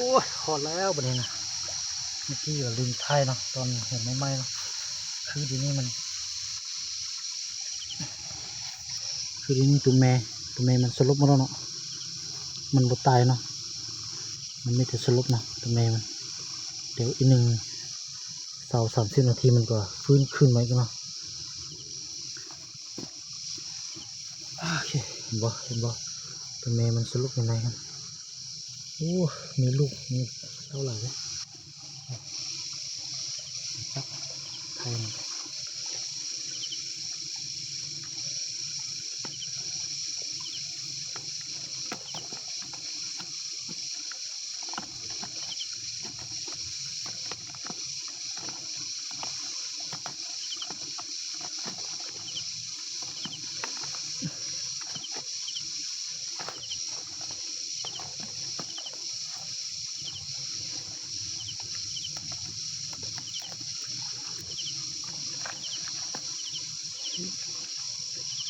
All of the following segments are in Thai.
อ้ยขอแล้วประเด็นนะเมื่อกี้กับลิงไทยเนาะตอนเห็นไม่ไหมเนาะคือทีนี้มันคือทีนี้ตัวแม่มันสลบมาแล้วเนาะมันบ่ตายเนาะมันไม่แต่สลบเนาะตัวแม่มันเดี๋ยวอีก30 นาทีมันก็ฟื้นขึ้นไหมกันเนาะโอเคเห็นบ่ตัวแม่มันสลบยังไงกันโอ้มีลูกมีเท่าไหร่เลยไทย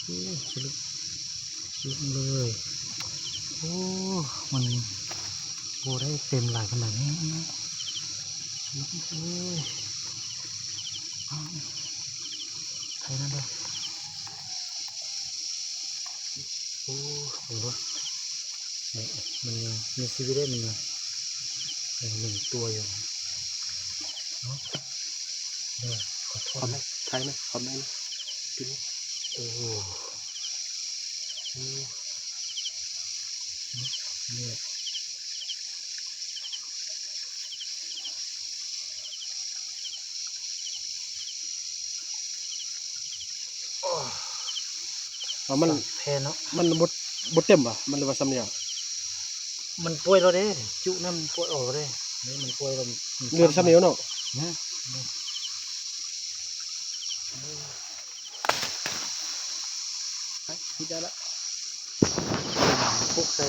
โอ้สลบเลยโอ้มันโบได้เต็มหลายขนาดนี้สลบเลยไทยนั่นเลยโอ้โหมันยังมีชีวิตได้มันยัง1 ตัวอยู่เนาะขอโทษนะใช่ไหมคอมเมนต์กินโอ้โหเนี่ยมันแพ้เนาะมันบดเต็มป่ะมันเลยว่าซ้ำเนี่ยมันป่วยเราเด้จุนั่นมันป่วยออกเด้นี่มันป่วยเรา เลือดซ้ำเหนียวเนาะไปพิจารณา พวกใส่